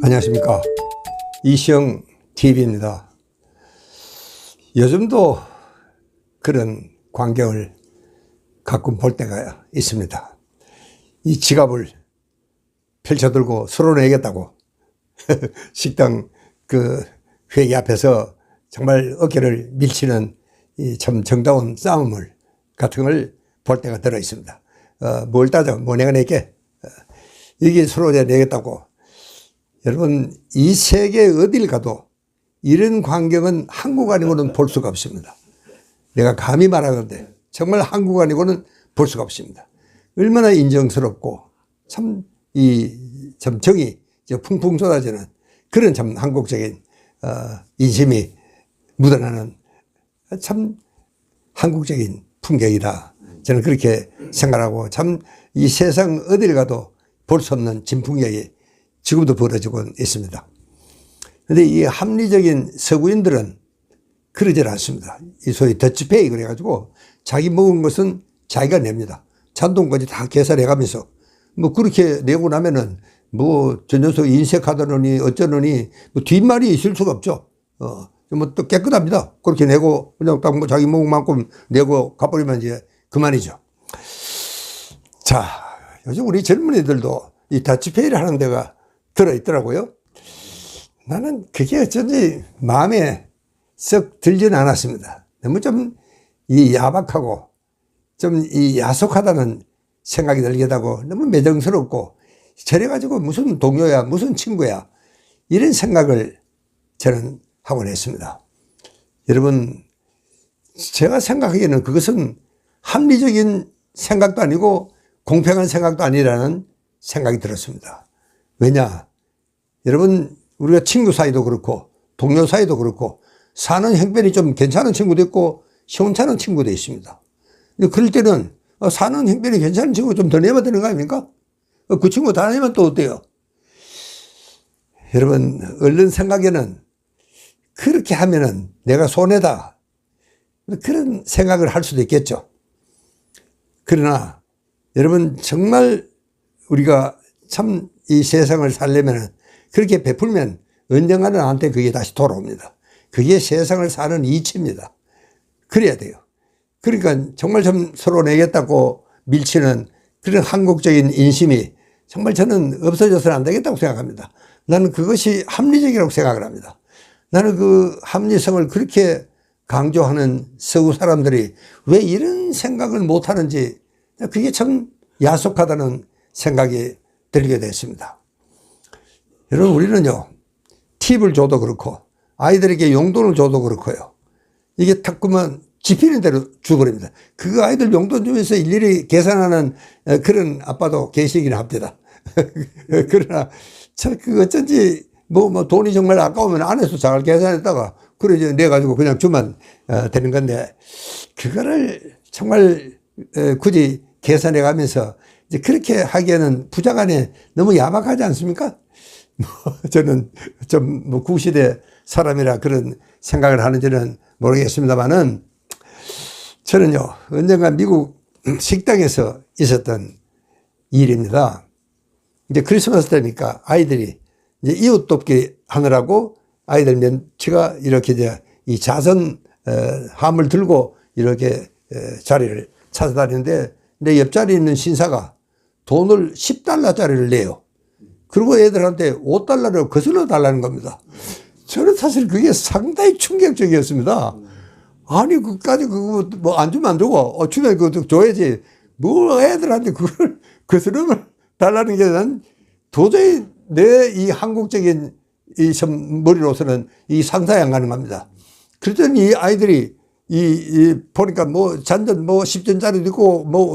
안녕하십니까. 이시영 TV입니다. 요즘도 그런 광경을 가끔 볼 때가 있습니다. 이 지갑을 펼쳐들고 서론해야겠다고 식당 그 회의 앞에서 정말 어깨를 밀치는 이 참 정다운 싸움을 같은 걸 볼 때가 들어 있습니다. 뭘 따져? 뭐 내가 내게 이게 서로 내겠다고. 여러분, 이 세계 어딜 가도 이런 광경은 한국 아니고는 볼 수가 없습니다. 내가 감히 말하는데 정말 한국 아니고는 볼 수가 없습니다. 얼마나 인정스럽고 참 정이 풍풍 쏟아지는 그런 참 한국적인 인심이 묻어나는 참 한국적인 풍경이다. 저는 그렇게 생각하고 참 이 세상 어딜 가도 볼 수 없는 진풍경이 지금도 벌어지고 있습니다. 그런데 이 합리적인 서구인들은 그러질 않습니다. 이 소위 더치페이 그래가지고 자기 먹은 것은 자기가 냅니다. 잔돈까지 다 계산해 가면서 뭐 그렇게 내고 나면은 뭐 저 녀석 인색하다느니 어쩌느니 뭐 뒷말이 있을 수가 없죠. 뭐 또 깨끗합니다. 그렇게 내고 그냥 딱 뭐 자기 먹은 만큼 내고 가버리면 이제 그만이죠. 자, 요즘 우리 젊은이들도 이 더치페이를 하는 데가 들어있더라고요. 나는 그게 어쩐지 마음에 썩 들지는 않았습니다. 너무 좀 이 야박하고 좀 이 야속하다는 생각이 들기도 하고 너무 매정스럽고 저래가지고 무슨 동료야 무슨 친구야 이런 생각을 저는 하곤 했습니다. 여러분, 제가 생각하기에는 그것은 합리적인 생각도 아니고 공평한 생각도 아니라는 생각이 들었습니다. 왜냐? 여러분, 우리가 친구 사이도 그렇고 동료 사이도 그렇고 사는 형편이 좀 괜찮은 친구도 있고 시원찮은 친구도 있습니다. 그럴 때는 사는 형편이 괜찮은 친구 좀 더 내면 되는 거 아닙니까? 그 친구 다 내면 또 어때요? 여러분, 얼른 생각에는 그렇게 하면은 내가 손해다. 그런 생각을 할 수도 있겠죠. 그러나 여러분, 정말 우리가 참 이 세상을 살려면 그렇게 베풀면 언젠가는 나한테 그게 다시 돌아옵니다. 그게 세상을 사는 이치입니다. 그래야 돼요. 그러니까 정말 좀 서로 내겠다고 밀치는 그런 한국적인 인심이 정말 저는 없어져서는 안 되겠다고 생각합니다. 나는 그것이 합리적이라고 생각을 합니다. 나는 그 합리성을 그렇게 강조하는 서구 사람들이 왜 이런 생각을 못 하는지 그게 참 야속하다는 생각이 들게 됐습니다. 여러분, 우리는요, 팁을 줘도 그렇고 아이들에게 용돈을 줘도 그렇고요. 이게 탁 그만 집히는 대로 주버립니다. 그 아이들 용돈 주면서 일일이 계산하는 그런 아빠도 계시긴 합니다. 그러나 참 그 어쩐지 뭐 돈이 정말 아까우면 안에서 잘 계산했다가 그래 이제 내가지고 그냥 주면 되는 건데 그거를 정말 굳이 계산해 가면서 이제 그렇게 하기에는 부자간에 너무 야박하지 않습니까? 저는 좀 뭐 구시대 사람이라 그런 생각을 하는지는 모르겠습니다만은 저는요, 언젠가 미국 식당에서 있었던 일입니다. 이제 크리스마스 때니까 아이들이 이제 이웃 돕기 하느라고 아이들 멘치가 이렇게 이제 이 자선 함을 들고 이렇게 자리를 찾아다니는데 내 옆자리에 있는 신사가 돈을 $10짜리를 내요. 그리고 애들한테 $5를 거슬러 달라는 겁니다. 저는 사실 그게 상당히 충격적이었습니다. 아니, 그까지 그거 뭐 안 주면 안 주고, 주면 그거 줘야지. 뭐 애들한테 그걸 거슬러 달라는 게 난 도저히 내 이 한국적인 이 머리로서는 이 상상이 안 가는 겁니다. 그랬더니 이 아이들이 보니까 뭐 잔전 뭐 10전짜리도 있고 뭐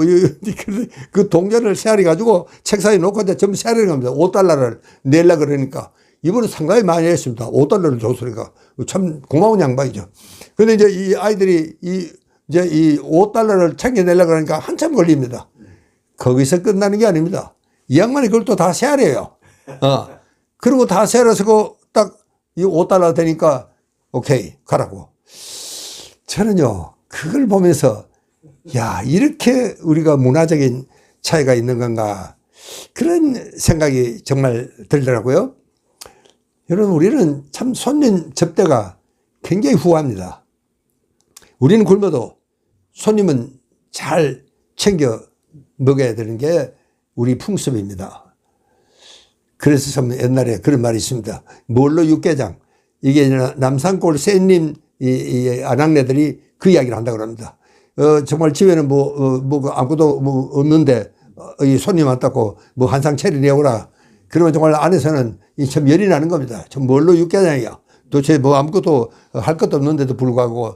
그 동전을 세알이 가지고 책상에 놓고 이제 전부 세알이 겁니다. $5를 내려 그러니까 이번에 상당히 많이 했습니다. $5를 줬으니까 참 고마운 양반이죠. 근데 이제 이 아이들이 이제 이 $5를 챙겨내려고 그러니까 한참 걸립니다. 거기서 끝나는 게 아닙니다. 이 양반이 그걸 또 다 세알이에요. 그리고 다 세알아서 딱 이 $5 되니까 오케이 가라고. 저는요, 그걸 보면서, 야, 이렇게 우리가 문화적인 차이가 있는 건가. 그런 생각이 정말 들더라고요. 여러분, 우리는 참 손님 접대가 굉장히 후합니다. 우리는 굶어도 손님은 잘 챙겨 먹어야 되는 게 우리 풍습입니다. 그래서 참 옛날에 그런 말이 있습니다. 뭘로 육개장. 이게 남산골 샌님 이 아낙네들이 그 이야기를 한다고 합니다. 정말 집에는 아무것도 없는데 이 손님 왔다고 한 상 차리내오라. 그러면 정말 안에서는 참 열이 나는 겁니다. 참 뭘로 육개장이야. 도대체 아무것도 할 것도 없는데도 불구하고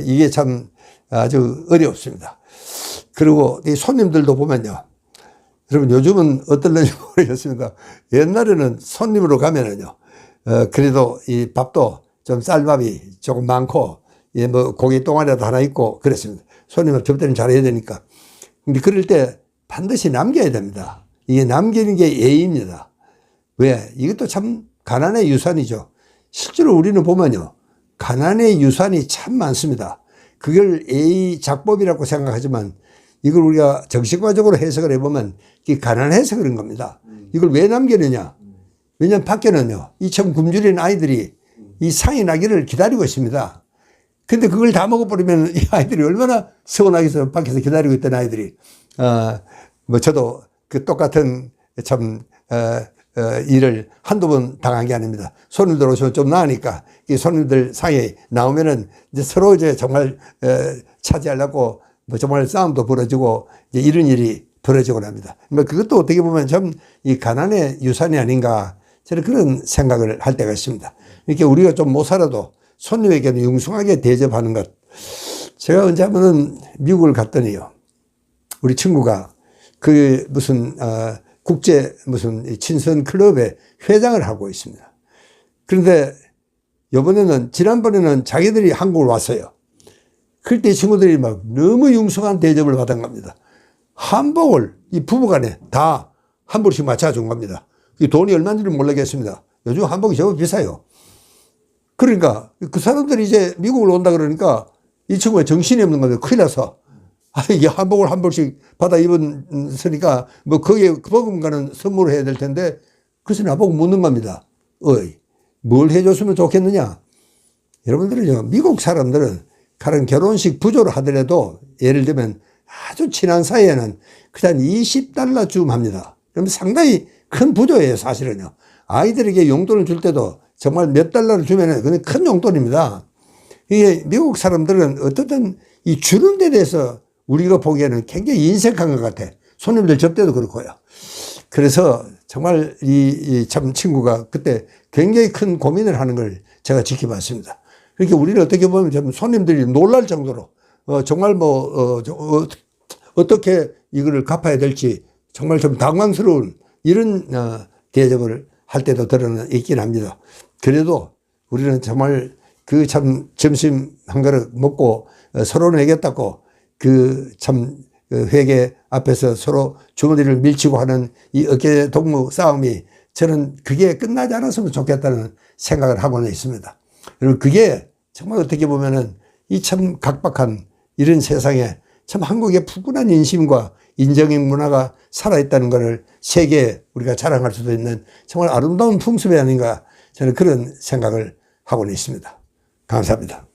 이게 참 아주 어렵습니다. 그리고 이 손님들도 보면요. 여러분, 요즘은 어떨는지 모르겠습니다. 옛날에는 손님으로 가면은요. 그래도 이 밥도 좀 쌀밥이 조금 많고, 고기 똥알이라도 하나 있고 그랬습니다. 손님을 접대는 잘해야 되니까. 근데 그럴 때 반드시 남겨야 됩니다. 이게 남기는 게 예의입니다. 왜? 이것도 참 가난의 유산이죠. 실제로 우리는 보면요. 가난의 유산이 참 많습니다. 그걸 예의 작법이라고 생각하지만 이걸 우리가 정신과적으로 해석을 해보면 이게 가난해서 그런 겁니다. 이걸 왜 남기느냐? 왜냐하면 밖에는요. 이 참 굶주린 아이들이 이 상이 나기를 기다리고 있습니다. 근데 그걸 다 먹어버리면 이 아이들이 얼마나 서운하겠어요. 밖에서 기다리고 있던 아이들이. 저도 그 똑같은 참, 일을 한두 번 당한 게 아닙니다. 손님들 오시면 좀 나으니까 이 손님들 사이에 나오면은 이제 서로 이제 정말, 차지하려고 정말 싸움도 벌어지고 이제 이런 일이 벌어지곤 합니다. 그것도 어떻게 보면 참 이 가난의 유산이 아닌가 저는 그런 생각을 할 때가 있습니다. 이렇게 우리가 좀 못 살아도 손님에게는 융숭하게 대접하는 것. 제가 언제 한번은 미국을 갔더니요. 우리 친구가 그 무슨, 국제 무슨 친선 클럽의 회장을 하고 있습니다. 그런데 지난번에는 자기들이 한국을 왔어요. 그때 이 친구들이 막 너무 융숭한 대접을 받은 겁니다. 한복을 이 부부간에 다 한 벌씩 맞춰준 겁니다. 이 돈이 얼마인지는 모르겠습니다. 요즘 한복이 제법 비싸요. 그러니까 그 사람들이 이제 미국을 온다 그러니까 이 친구가 정신이 없는 겁니다. 큰일 나서. 이게 한복을 한 벌씩 받아 입었으니까 거기에 버금가는 선물을 해야 될 텐데 그래서 나보고 묻는 겁니다. 뭘 해줬으면 좋겠느냐? 여러분들은요, 미국 사람들은 가령 결혼식 부조를 하더라도 예를 들면 아주 친한 사이에는 그냥 $20쯤 합니다. 그러면 상당히 큰 부조예요, 사실은요. 아이들에게 용돈을 줄 때도 정말 몇 달러를 주면은 그건 큰 용돈입니다. 이게 미국 사람들은 어떻든 이 주는 데 대해서 우리가 보기에는 굉장히 인색한 것 같아. 손님들 접대도 그렇고요. 그래서 정말 이 참 친구가 그때 굉장히 큰 고민을 하는 걸 제가 지켜봤습니다. 그렇게 우리는 어떻게 보면 좀 손님들이 놀랄 정도로 정말 어떻게 이거를 갚아야 될지 정말 좀 당황스러운 이런 대접을 할 때도 있긴 합니다. 그래도 우리는 정말 그 참 점심 한 그릇 먹고 서로 내겠다고 그 참 회계 앞에서 서로 주머니를 밀치고 하는 이 어깨 동무 싸움이 저는 그게 끝나지 않았으면 좋겠다는 생각을 하고는 있습니다. 그리고 그게 정말 어떻게 보면은 이 참 각박한 이런 세상에 참 한국의 푸근한 인심과 인정의 문화가 살아있다는 것을 세계에 우리가 자랑할 수도 있는 정말 아름다운 풍습이 아닌가 저는 그런 생각을 하고는 있습니다. 감사합니다.